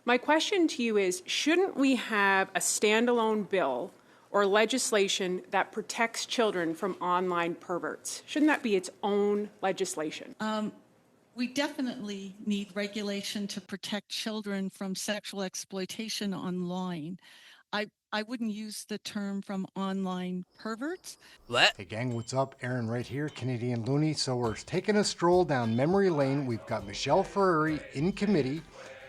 My question to you is, shouldn't we have a standalone bill or legislation that protects children from online perverts? Shouldn't that be its own legislation? We definitely need regulation to protect children from sexual exploitation online. I wouldn't use the term from online perverts. Hey gang, what's up? Aaron right here, Canadian Looney. So we're taking a stroll down memory lane. We've got Michelle Ferreri in committee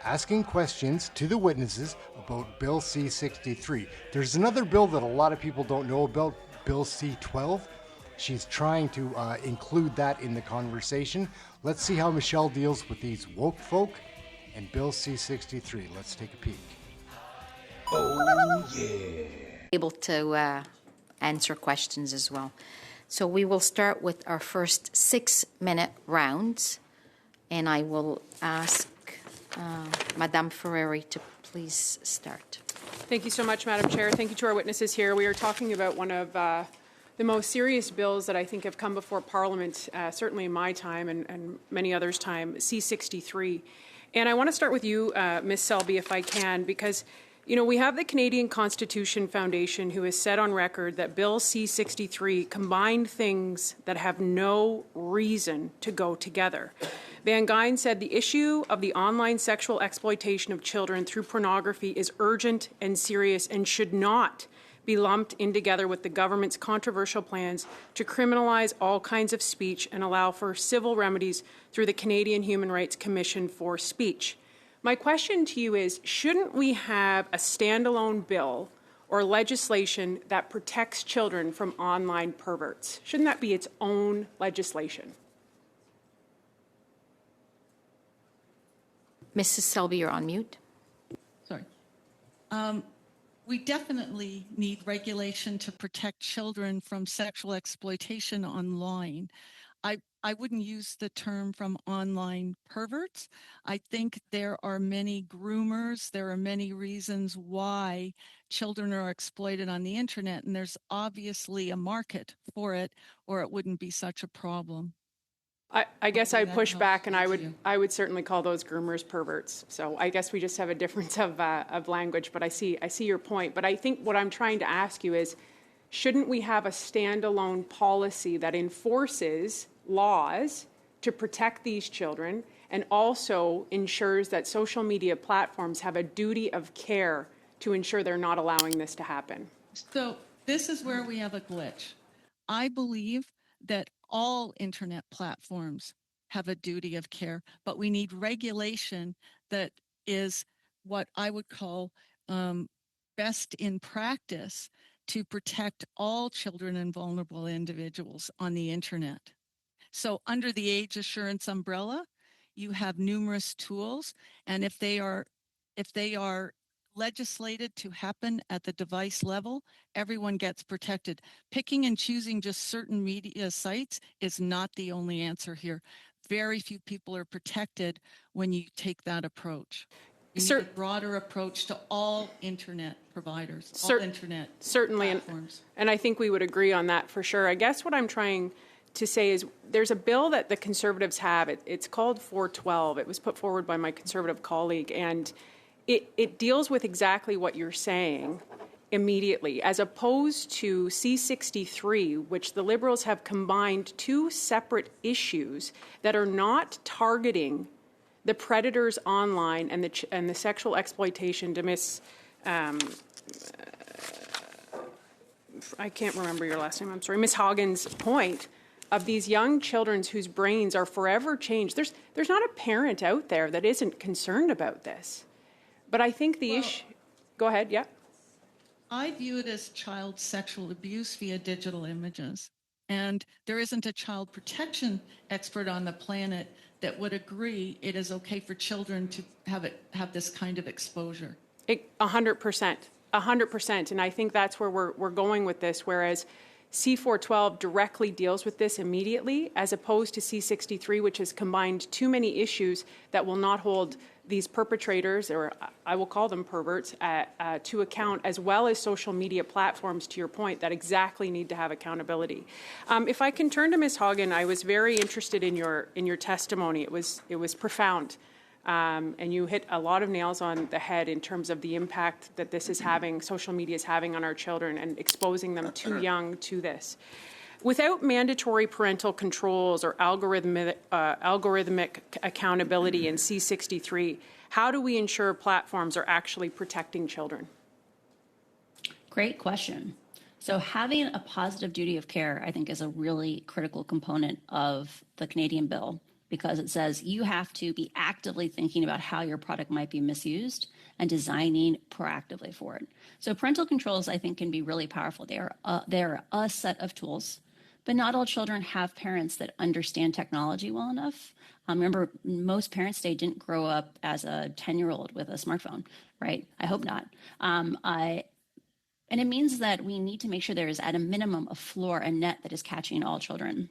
asking questions to the witnesses about Bill C63. There's another bill that a lot of people don't know about, Bill C12. She's trying to include that in the conversation. Let's see how Michelle deals with these woke folk and Bill C63. Let's take a peek. Oh, yeah. Able to answer questions as well. So we will start with our first 6-minute rounds, and I will ask Madame Ferreri to please start. Thank you so much, Madam Chair. Thank you to our witnesses here. We are talking about one of the most serious bills that I think have come before Parliament, certainly in my time and many others' time, C-63. And I want to start with you, Ms. Selby, if I can, because you know, we have the Canadian Constitution Foundation who has said on record that Bill C-63 combined things that have no reason to go together. Van Gyn said the issue of the online sexual exploitation of children through pornography is urgent and serious and should not be lumped in together with the government's controversial plans to criminalize all kinds of speech and allow for civil remedies through the Canadian Human Rights Commission for Speech. My question to you is, shouldn't we have a standalone bill or legislation that protects children from online perverts? Shouldn't that be its own legislation? Mrs. Selby, you're on mute. Sorry. We definitely need regulation to protect children from sexual exploitation online. I wouldn't use the term from online perverts. I think there are many groomers. There are many reasons why children are exploited on the internet, and there's obviously a market for it, or it wouldn't be such a problem. I guess I'd push back, and I would certainly call those groomers perverts. So I guess we just have a difference of language, but I see your point. But I think what I'm trying to ask you is, shouldn't we have a standalone policy that enforces laws to protect these children and also ensures that social media platforms have a duty of care to ensure they're not allowing this to happen? So this is where we have a glitch. I believe that all internet platforms have a duty of care, but we need regulation that is what I would call best in practice to protect all children and vulnerable individuals on the internet. So under the age assurance umbrella, you have numerous tools, and if they are legislated to happen at the device level, everyone gets protected. Picking and choosing just certain media sites is not the only answer here. Very few people are protected when you take that approach. You need a broader approach to all internet providers, all internet platforms. And I think we would agree on that for sure. I guess what I'm trying to say is there's a bill that the Conservatives have. It's called 412. It was put forward by my Conservative colleague, and it deals with exactly what you're saying immediately, as opposed to C-63, which the Liberals have combined two separate issues that are not targeting the predators online and the sexual exploitation to Miss I can't remember your last name, I'm sorry, Miss Hoggin's point of these young children whose brains are forever changed. There's not a parent out there that isn't concerned about this. But I think the issue, go ahead, yeah. I view it as child sexual abuse via digital images. And there isn't a child protection expert on the planet that would agree it is okay for children to have this kind of exposure. 100%. 100%. And I think that's where we're going with this, whereas C-412 directly deals with this immediately, as opposed to C-63, which has combined too many issues that will not hold these perpetrators, or I will call them perverts, to account, as well as social media platforms, to your point, that exactly need to have accountability. If I can turn to Ms. Hoggin, I was very interested in your testimony. It was profound. And you hit a lot of nails on the head in terms of the impact that this is having, social media is having on our children and exposing them too young to this. Without mandatory parental controls or algorithmic accountability in C63, how do we ensure platforms are actually protecting children? Great question. So having a positive duty of care, I think, is a really critical component of the Canadian bill, because it says you have to be actively thinking about how your product might be misused and designing proactively for it. So parental controls, I think, can be really powerful. They're a set of tools, but not all children have parents that understand technology well enough. Remember, most parents today didn't grow up as a 10-year-old with a smartphone, right? I hope not. And it means that we need to make sure there is, at a minimum, a floor, a net that is catching all children.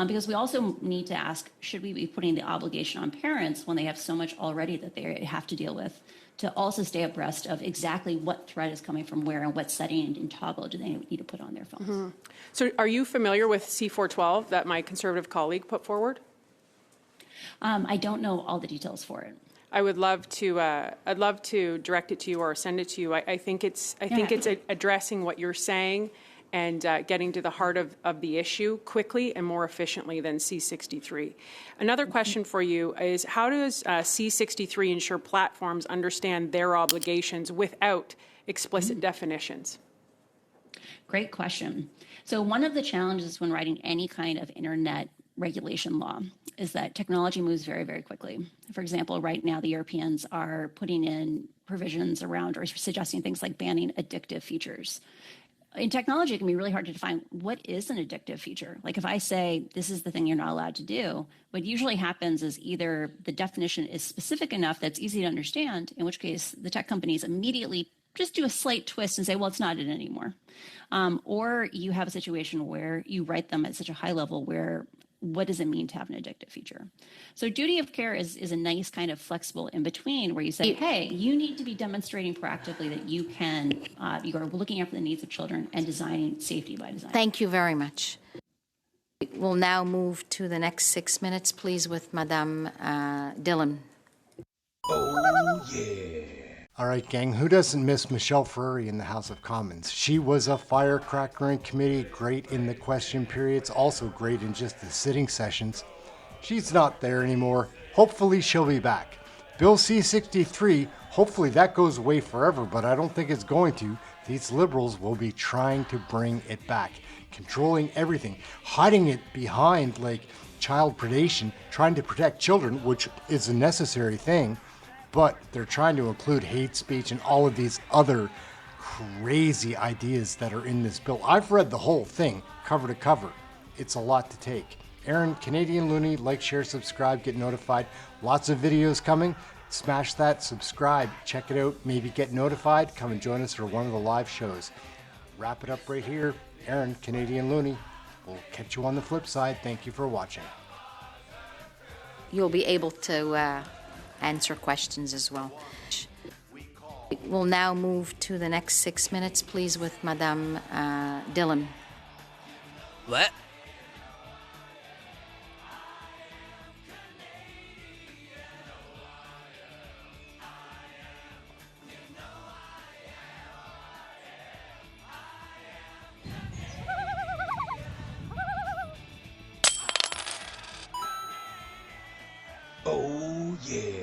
Because we also need to ask, should we be putting the obligation on parents when they have so much already that they have to deal with, to also stay abreast of exactly what threat is coming from where and what setting and toggle do they need to put on their phones. Mm-hmm. So are you familiar with C412 that my Conservative colleague put forward? I don't know all the details for it. I would love to. I'd love to direct it to you or send it to you. I think it's addressing what you're saying and getting to the heart of the issue quickly and more efficiently than C63. Another question for you is, how does C63 ensure platforms understand their obligations without explicit definitions? Great question. So one of the challenges when writing any kind of internet regulation law is that technology moves very, very quickly. For example, right now the Europeans are putting in provisions around or suggesting things like banning addictive features. In technology, it can be really hard to define what is an addictive feature. Like if I say, this is the thing you're not allowed to do, what usually happens is either the definition is specific enough that's easy to understand, in which case the tech companies immediately just do a slight twist and say, well, it's not it anymore. Or you have a situation where you write them at such a high level where what does it mean to have an addictive feature? So duty of care is a nice kind of flexible in between where you say, hey, you need to be demonstrating proactively that you are looking after the needs of children and designing safety by design. Thank you very much. We'll now move to the next 6 minutes, please, with Madame Dillon. Oh, yeah. All right, gang, who doesn't miss Michelle Ferreri in the House of Commons? She was a firecracker in committee, great in the question periods, also great in just the sitting sessions. She's not there anymore. Hopefully she'll be back. Bill C63, hopefully that goes away forever, but I don't think it's going to. These liberals will be trying to bring it back, controlling everything, hiding it behind like child predation, trying to protect children, which is a necessary thing. But they're trying to include hate speech and all of these other crazy ideas that are in this bill. I've read the whole thing, cover to cover. It's a lot to take. Aaron, Canadian Looney, like, share, subscribe, get notified. Lots of videos coming. Smash that, subscribe, check it out, maybe get notified. Come and join us for one of the live shows. Wrap it up right here. Aaron, Canadian Looney. We'll catch you on the flip side. Thank you for watching. You'll be able to answer questions as well. We'll now move to the next 6 minutes, please, with Madame Dillon. What? Oh, yeah.